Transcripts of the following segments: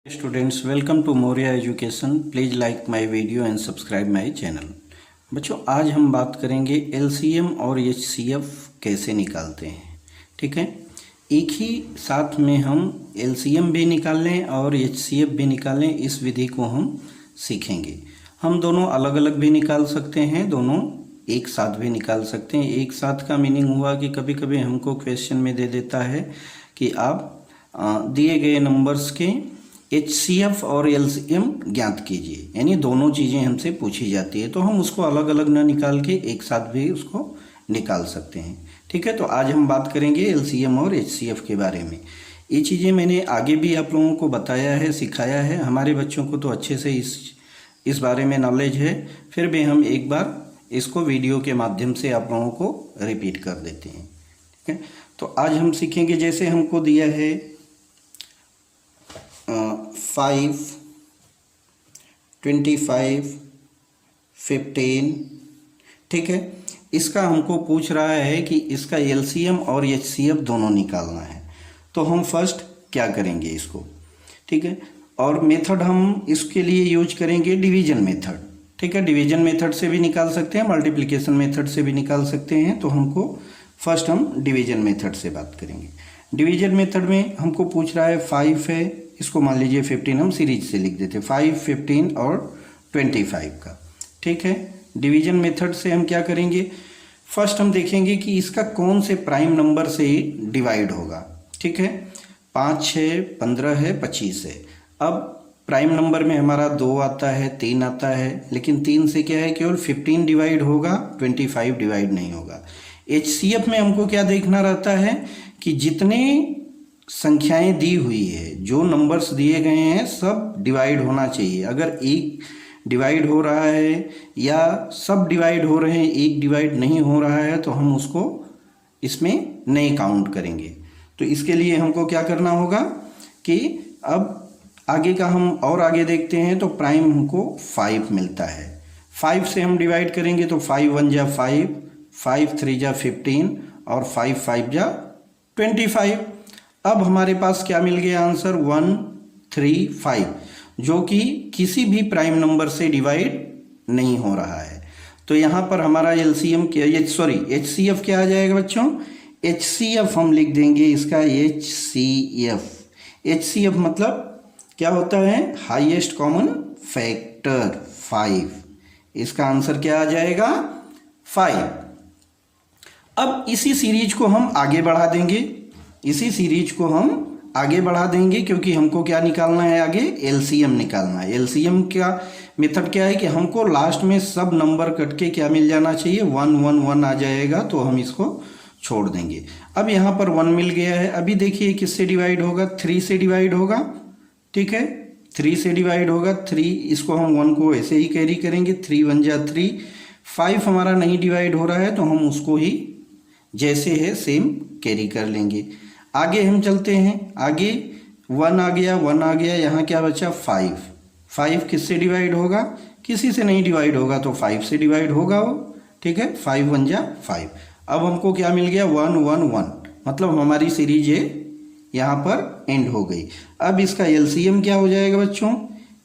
Students, welcome to Moriya education. Please like my video and subscribe my channel. बच्चों, आज हम बात करेंगे एलसीएम और एचसीएफ कैसे निकालते हैं। ठीक है, एक ही साथ में हम एलसीएम भी निकाल लें और एचसीएफ भी निकालें, इस विधि को हम सीखेंगे। हम दोनों अलग अलग भी निकाल सकते हैं, दोनों एक साथ भी निकाल सकते हैं। एक साथ का मीनिंग हुआ कि कभी कभी हमको क्वेश्चन में दे देता है कि आप दिए गए नंबर्स के एचसीएफ और एलसीएम ज्ञात कीजिए, यानी दोनों चीज़ें हमसे पूछी जाती है, तो हम उसको अलग अलग ना निकाल के एक साथ भी उसको निकाल सकते हैं। ठीक है, तो आज हम बात करेंगे एलसीएम और एचसीएफ के बारे में। ये चीज़ें मैंने आगे भी आप लोगों को बताया है, सिखाया है। हमारे बच्चों को तो अच्छे से इस बारे में नॉलेज है, फिर भी हम एक बार इसको वीडियो के माध्यम से आप लोगों को रिपीट कर देते हैं। ठीक है, तो आज हम सीखेंगे, जैसे हमको दिया है 5, 25, 15। ठीक है, इसका हमको पूछ रहा है कि इसका एलसीएम और एचसीएफ दोनों निकालना है। तो हम फर्स्ट क्या करेंगे इसको, ठीक है, और मेथड हम इसके लिए यूज करेंगे डिवीजन मेथड। ठीक है, डिवीजन मेथड से भी निकाल सकते हैं, मल्टीप्लिकेशन मेथड से भी निकाल सकते हैं। तो हमको फर्स्ट हम डिवीजन मेथड से बात करेंगे। डिवीजन मेथड में हमको पूछ रहा है 5 है, इसको मान लीजिए 15 हम सीरीज से लिख देते, 5, 15 और 25 का। ठीक है, डिवीजन मेथड से हम क्या करेंगे, फर्स्ट हम देखेंगे कि इसका कौन से प्राइम नंबर से डिवाइड होगा। ठीक है, 5 है, 15 है, 25 है। अब प्राइम नंबर में हमारा 2 आता है, 3 आता है, लेकिन 3 से क्या है, केवल 15 डिवाइड होगा, 25 डिवाइड नहीं होगा। एचसीएफ में हमको क्या देखना रहता है कि जितने संख्याएं दी हुई है, जो नंबर्स दिए गए हैं, सब डिवाइड होना चाहिए। अगर एक डिवाइड हो रहा है या सब डिवाइड हो रहे हैं, एक डिवाइड नहीं हो रहा है, तो हम उसको इसमें नहीं काउंट करेंगे। तो इसके लिए हमको क्या करना होगा कि अब आगे का हम और आगे देखते हैं, तो प्राइम हमको 5 मिलता है। 5 से हम डिवाइड करेंगे तो 5 1 जा 5, 5 3 जा 15 और 5 5 जा 25। अब हमारे पास क्या मिल गया आंसर, 1 3 5, जो कि किसी भी प्राइम नंबर से डिवाइड नहीं हो रहा है। तो यहाँ पर हमारा एलसीएम क्या, एचसीएफ क्या आ जाएगा बच्चों, एचसीएफ हम लिख देंगे इसका एचसीएफ। एचसीएफ मतलब क्या होता है, हाईएस्ट कॉमन फैक्टर 5। इसका आंसर क्या आ जाएगा, 5। अब इसी सीरीज को हम आगे बढ़ा देंगे, क्योंकि हमको क्या निकालना है, आगे एलसीएम निकालना है। एलसीएम का मेथड क्या है कि हमको लास्ट में सब नंबर कट के क्या मिल जाना चाहिए, 1 1 1 आ जाएगा, तो हम इसको छोड़ देंगे। अब यहाँ पर 1 मिल गया है। अभी देखिए किससे डिवाइड होगा, 3 से डिवाइड होगा। ठीक है, 3 से डिवाइड होगा, 3, इसको हम 1 को ऐसे ही कैरी करेंगे, 3 1 जा 3। 5 हमारा नहीं डिवाइड हो रहा है, तो हम उसको ही जैसे है सेम कैरी कर लेंगे। आगे हम चलते हैं, आगे 1 आ गया, यहाँ क्या बचा, 5। 5 किससे डिवाइड होगा, किसी से नहीं डिवाइड होगा, तो 5 से डिवाइड होगा वो। ठीक है, 5 1 जा 5। अब हमको क्या मिल गया, 1 1 1, मतलब हमारी सीरीज है यहाँ पर एंड हो गई। अब इसका एलसीएम क्या हो जाएगा बच्चों,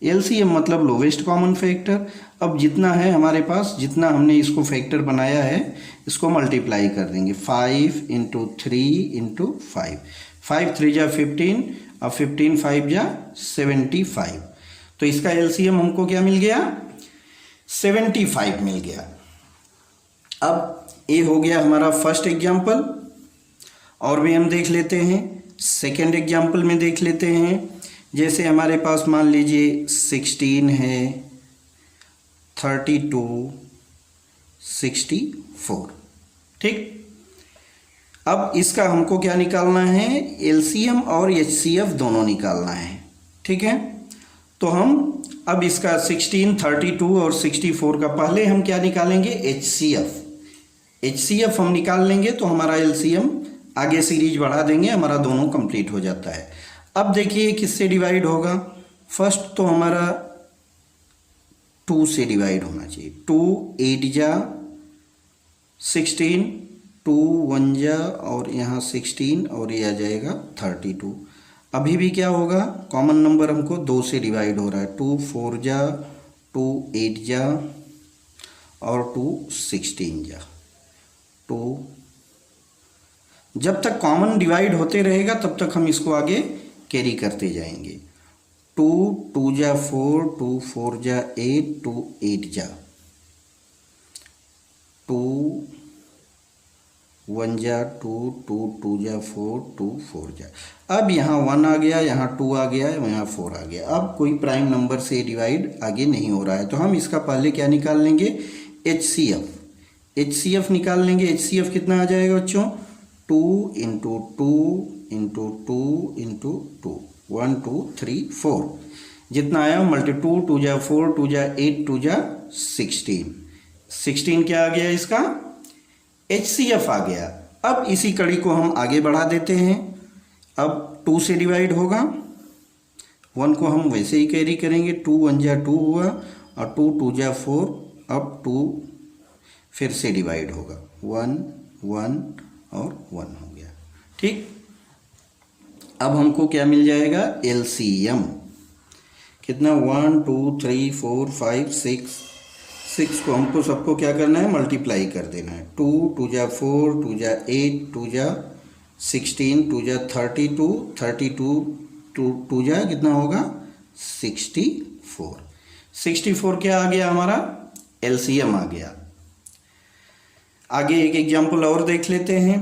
एलसीएम मतलब लोवेस्ट कॉमन फैक्टर। अब जितना है हमारे पास, जितना हमने इसको फैक्टर बनाया है, इसको मल्टीप्लाई कर देंगे, 5 × 3 × 5। 5 3 जा 15 और 15 5 जा 75। तो इसका एलसीएम हमको क्या मिल गया, 75 मिल गया। अब ये हो गया हमारा फर्स्ट एग्जाम्पल, और भी हम देख लेते हैं। सेकेंड एग्जाम्पल में देख लेते हैं, जैसे हमारे पास मान लीजिए 16 है, 32, 64। ठीक, अब इसका हमको क्या निकालना है, एलसीएम और एचसीएफ दोनों निकालना है। ठीक है, तो हम अब इसका 16, 32 और 64 का पहले हम क्या निकालेंगे, एचसीएफ हम निकाल लेंगे, तो हमारा एलसीएम आगे सीरीज बढ़ा देंगे, हमारा दोनों कंप्लीट हो जाता है। अब देखिए किससे डिवाइड होगा, फर्स्ट तो हमारा 2 से डिवाइड होना चाहिए। 2 8 जा 16, 2 1 जा और यहाँ 16 और ये आ जाएगा 32। अभी भी क्या होगा, कॉमन नंबर हमको 2 से डिवाइड हो रहा है, 2 4 जा, 2 8 जा और 2 16 जा। 2 जब तक कॉमन डिवाइड होते रहेगा तब तक हम इसको आगे कैरी करते जाएंगे। 2 2 जा 4, 2 4 जा 8, 2 8 जा, 2 1 जा 2, 2 2 जा 4, 2 4 जा। अब यहाँ 1 आ गया, यहाँ 2 आ गया, यहाँ 4 आ गया। अब कोई प्राइम नंबर से डिवाइड आगे नहीं हो रहा है, तो हम इसका पहले क्या निकाल लेंगे, HCF निकाल लेंगे। HCF कितना आ जाएगा बच्चों, 2 इंटू 2 इंटू 2 इंटू 2, 1 2 3 4, जितना आया मल्टी 2 2 जा 4, 2 जा 8, 2 जा 16 क्या आ गया, इसका HCF आ गया। अब इसी कड़ी को हम आगे बढ़ा देते हैं। अब 2 से डिवाइड होगा, 1 को हम वैसे ही कैरी करेंगे, 2 1 जा 2 हुआ और 2 2 जा 4, अब 2 फिर से डिवाइड होगा, 1 1 और 1 हो गया। ठीक, अब हमको क्या मिल जाएगा, LCM कितना, 1 2 3 4 5 6 को हमको सबको क्या करना है, मल्टीप्लाई कर देना है। 2 2 जा 4, 2 जा 8, 2 जा 16, 2 जा 32, 32 2 जा कितना होगा, 64। 64 क्या आ गया हमारा, LCM आ गया। आगे एक एग्जाम्पल और देख लेते हैं।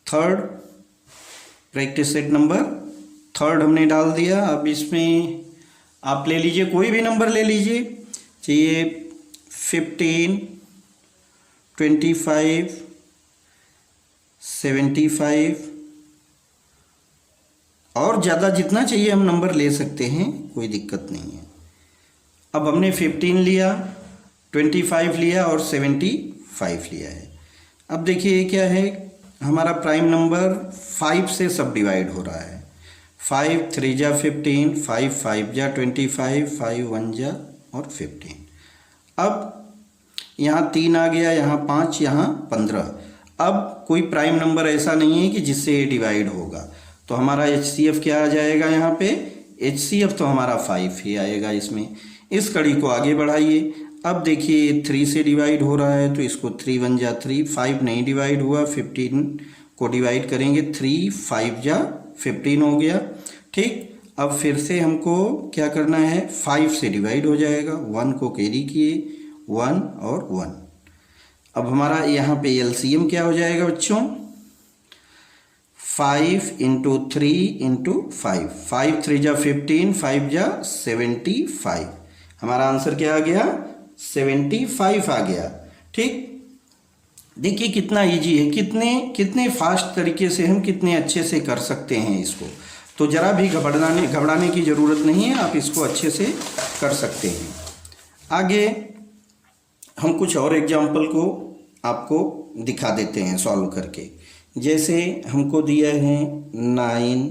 Third practice set number third हमने डाल दिया। अब इसमें आप ले लीजिए, कोई भी नंबर ले लीजिए, चाहिए 15, 25, 75 और ज़्यादा जितना चाहिए हम नंबर ले सकते हैं, कोई दिक्कत नहीं है। अब हमने 15 लिया, 25 लिया और 75 लिया है। अब देखिए ये क्या है, हमारा प्राइम नंबर 5 से सब डिवाइड हो रहा है। 5 3 जा 15, 5 5 जा 25, 5 1 जा और 15। अब यहाँ 3 आ गया, यहाँ 5, यहाँ 15। अब कोई प्राइम नंबर ऐसा नहीं है कि जिससे ये डिवाइड होगा, तो हमारा HCF क्या आ जाएगा यहाँ पे, HCF तो हमारा 5 ही आएगा इसमें। इस कड़ी को आगे बढ़ाइए। अब देखिए 3 से डिवाइड हो रहा है, तो इसको 3 1 जा 3, 5 नहीं डिवाइड हुआ, 15 को डिवाइड करेंगे, 3 5 जा 15 हो गया। ठीक, अब फिर से हमको क्या करना है, 5 से डिवाइड हो जाएगा, 1 को कैरी किए, 1 और 1। अब हमारा यहाँ पे LCM क्या हो जाएगा बच्चों, 5 इंटू 3 इंटू 5, 5 3 जा 15, 5 जा 75। हमारा आंसर क्या आ गया, 75 आ गया। ठीक, देखिए कितना इजी है, कितने फास्ट तरीके से हम कितने अच्छे से कर सकते हैं इसको। तो ज़रा भी घबराने की ज़रूरत नहीं है, आप इसको अच्छे से कर सकते हैं। आगे हम कुछ और एग्जाम्पल को आपको दिखा देते हैं सॉल्व करके। जैसे हमको दिया है 9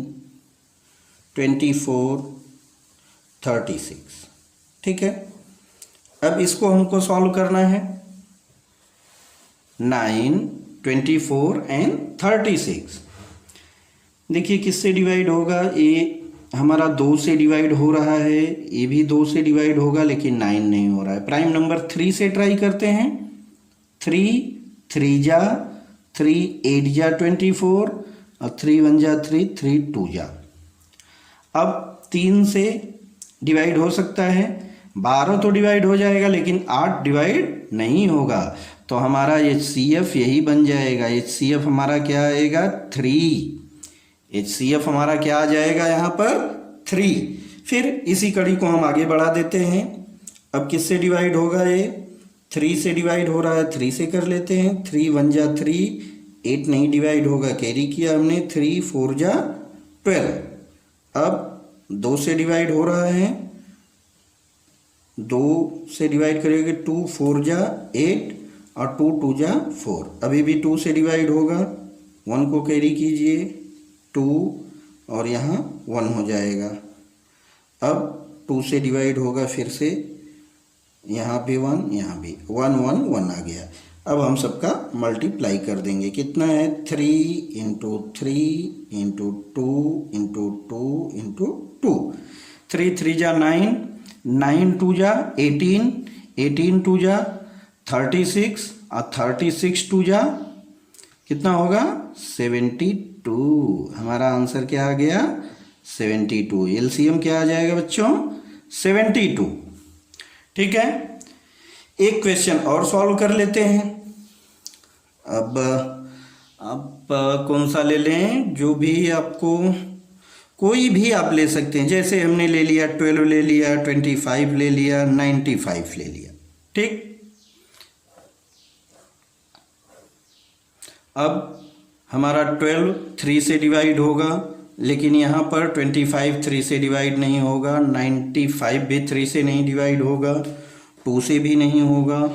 24 36, ठीक है। अब इसको हमको सॉल्व करना है, 9 24 एंड 36। देखिए किससे डिवाइड होगा, ये हमारा 2 से डिवाइड हो रहा है, ये भी 2 से डिवाइड होगा, लेकिन 9 नहीं हो रहा है। प्राइम नंबर 3 से ट्राई करते हैं। 3 3 जा 3, 8 जा 24 और 3 1 जा 3, 3 2 जा। अब 3 से डिवाइड हो सकता है, 12 तो डिवाइड हो जाएगा, लेकिन 8 डिवाइड नहीं होगा, तो हमारा HCF यही बन जाएगा। HCF हमारा क्या आएगा, 3। HCF हमारा क्या आ जाएगा यहाँ पर, 3। फिर इसी कड़ी को हम आगे बढ़ा देते हैं। अब किससे डिवाइड होगा, ये 3 से डिवाइड हो रहा है, 3 से कर लेते हैं। 3 1 जा 3, 8 नहीं डिवाइड होगा, कैरी किया हमने, 3 4 जा 12। अब 2 से डिवाइड हो रहा है, 2 से डिवाइड करेंगे, 2 4 जा 8 और 2 2 जा 4। अभी भी 2 से डिवाइड होगा, 1 को कैरी कीजिए, 2 और यहाँ 1 हो जाएगा। अब 2 से डिवाइड होगा फिर से, यहाँ भी 1, यहाँ भी 1 1 1 आ गया। अब हम सबका मल्टीप्लाई कर देंगे। कितना है 3 × 3 × 2 × 2 × 2। 3 3 जा 9, 9 2 जा 18, 18 2 जा 36 और 36 2 जा कितना होगा 72। हमारा आंसर क्या आ गया 72। एलसीएम क्या आ जाएगा बच्चों 72। ठीक है, एक क्वेश्चन और सॉल्व कर लेते हैं। अब कौन सा ले लें, जो भी आपको, कोई भी आप ले सकते हैं। जैसे हमने ले लिया 12 ले लिया, 25 ले लिया, 95 ले लिया। ठीक, अब हमारा 12 3 से डिवाइड होगा, लेकिन यहाँ पर 25 3 से डिवाइड नहीं होगा, 95 भी 3 से नहीं डिवाइड होगा, 2 से भी नहीं होगा,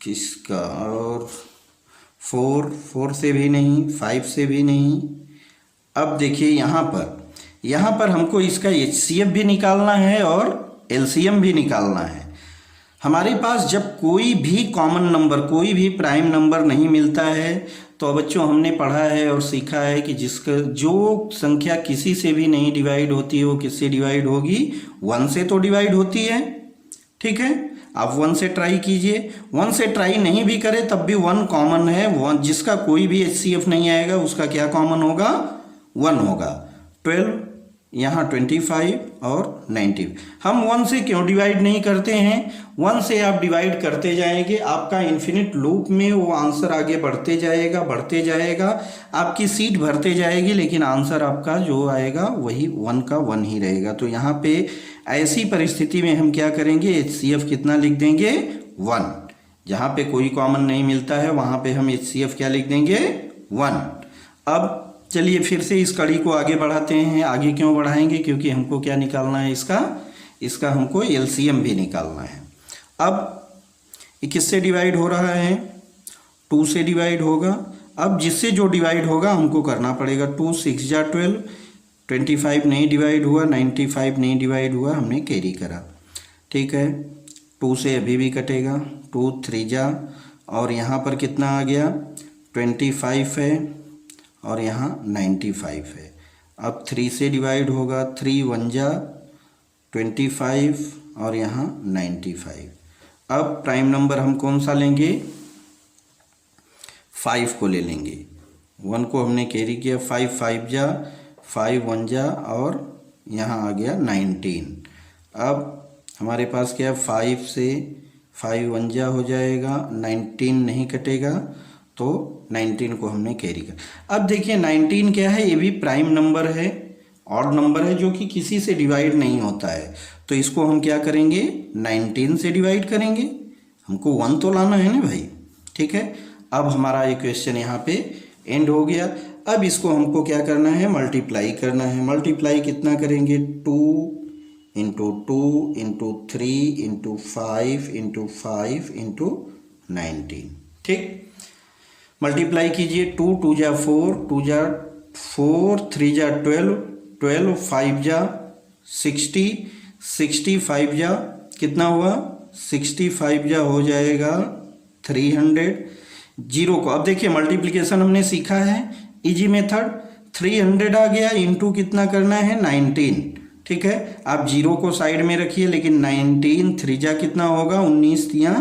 किसका, और 4 से भी नहीं, 5 से भी नहीं। अब देखिए यहाँ पर हमको इसका एचसीएफ भी निकालना है और एलसीएम भी निकालना है। हमारे पास जब कोई भी कॉमन नंबर, कोई भी प्राइम नंबर नहीं मिलता है, तो बच्चों हमने पढ़ा है और सीखा है कि जो संख्या किसी से भी नहीं डिवाइड होती है वो किससे डिवाइड होगी, 1 से तो डिवाइड होती है। ठीक है, आप 1 से ट्राई कीजिए, 1 से ट्राई नहीं भी करें तब भी 1 कॉमन है। 1 जिसका कोई भी एचसीएफ नहीं आएगा उसका क्या कॉमन होगा, 1 होगा। 12 यहाँ 25 और 90। हम 1 से क्यों डिवाइड नहीं करते हैं, 1 से आप डिवाइड करते जाएंगे, आपका इन्फिनिट लूप में वो आंसर आगे बढ़ते जाएगा, आपकी सीट भरते जाएगी, लेकिन आंसर आपका जो आएगा वही 1 का 1 ही रहेगा। तो यहाँ पे ऐसी परिस्थिति में हम क्या करेंगे, एचसीएफ कितना लिख देंगे 1। जहाँ पे कोई कॉमन नहीं मिलता है वहाँ पे हम एचसीएफ क्या लिख देंगे 1। अब चलिए फिर से इस कड़ी को आगे बढ़ाते हैं। आगे क्यों बढ़ाएंगे, क्योंकि हमको क्या निकालना है, इसका हमको एलसीएम भी निकालना है। अब ये किससे डिवाइड हो रहा है, 2 से डिवाइड होगा। अब जिससे जो डिवाइड होगा हमको करना पड़ेगा। 2 6 जा 12, 25 नहीं डिवाइड हुआ, 95 नहीं डिवाइड हुआ, हमने कैरी करा। ठीक है, 2 से अभी भी कटेगा, 2 3 जा, और यहाँ पर कितना आ गया 25 है और यहाँ 95 है। अब 3 से डिवाइड होगा, 3 1 जा 25 और यहाँ 95। अब प्राइम नंबर हम कौन सा लेंगे, 5 को ले लेंगे। 1 को हमने कैरी किया, 5 5 जा, 5 1 जा, और यहाँ आ गया 19। अब हमारे पास क्या है, 5 से 5 1 जा हो जाएगा, 19 नहीं कटेगा, तो 19 को हमने कैरी कर। अब देखिए 19 क्या है, ये भी प्राइम नंबर है, ऑड नंबर है, जो कि किसी से डिवाइड नहीं होता है। तो इसको हम क्या करेंगे, 19 से डिवाइड करेंगे, हमको 1 तो लाना है ना भाई। ठीक है, अब हमारा ये क्वेश्चन यहाँ पे एंड हो गया। अब इसको हमको क्या करना है, मल्टीप्लाई करना है। मल्टीप्लाई कितना करेंगे, 2 × 2 × 3 × 5 × 5 × 19। ठीक, मल्टीप्लाई कीजिए, 2 2 जा 4, 2 जा 4, 3 जा 12, 12 5 जा 60, 65 जा कितना हुआ 65 जा हो जाएगा 300। जीरो को अब देखिए मल्टीप्लिकेशन हमने सीखा है, इजी मेथड। 300 आ गया, इंटू कितना करना है 19। ठीक है, आप जीरो को साइड में रखिए, लेकिन 19 3 जा कितना होगा 19 या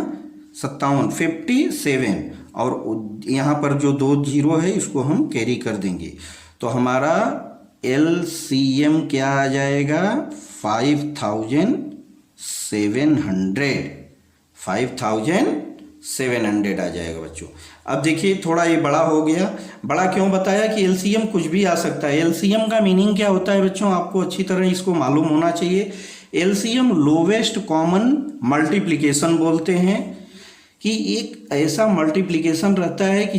57 57, और यहाँ पर जो 2 जीरो है इसको हम कैरी कर देंगे। तो हमारा एलसीएम क्या आ जाएगा 5700 आ जाएगा बच्चों। अब देखिए थोड़ा ये बड़ा हो गया। बड़ा क्यों बताया कि एलसीएम कुछ भी आ सकता है। एलसीएम का मीनिंग क्या होता है बच्चों, आपको अच्छी तरह इसको मालूम होना चाहिए। एलसीएम लोवेस्ट कॉमन मल्टीप्लिकेशन बोलते हैं, कि एक ऐसा मल्टीप्लिकेशन रहता है कि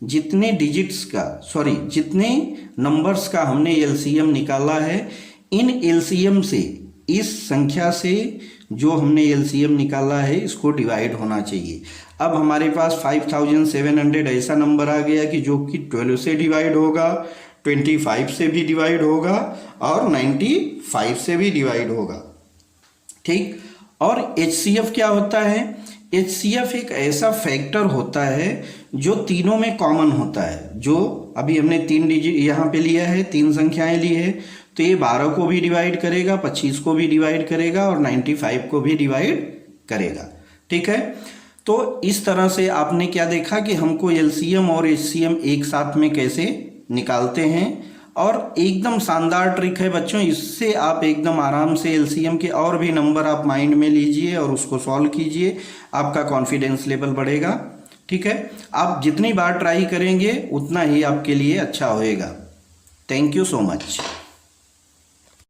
जितने डिजिट्स का जितने नंबर्स का हमने एलसीएम निकाला है, इन एलसीएम से, इस संख्या से जो हमने एलसीएम निकाला है इसको डिवाइड होना चाहिए। अब हमारे पास 5700 ऐसा नंबर आ गया कि जो कि 12 से डिवाइड होगा, 25 से भी डिवाइड होगा और 95 से भी डिवाइड होगा। ठीक, और HCF क्या होता है? HCF एक ऐसा फैक्टर होता है जो तीनों में कॉमन होता है। जो अभी हमने 3 डिजिट यहाँ पे लिया है, 3 संख्याएं ली है, तो ये 12 को भी डिवाइड करेगा, 25 को भी डिवाइड करेगा और 95 को भी डिवाइड करेगा। ठीक है, तो इस तरह से आपने क्या देखा कि हमको LCM और HCM एक साथ में कैसे निकालते हैं, और एकदम शानदार ट्रिक है बच्चों। इससे आप एकदम आराम से LCM के और भी नंबर आप माइंड में लीजिए और उसको सॉल्व कीजिए, आपका कॉन्फिडेंस लेवल बढ़ेगा। ठीक है, आप जितनी बार ट्राई करेंगे उतना ही आपके लिए अच्छा होएगा। Thank you so much.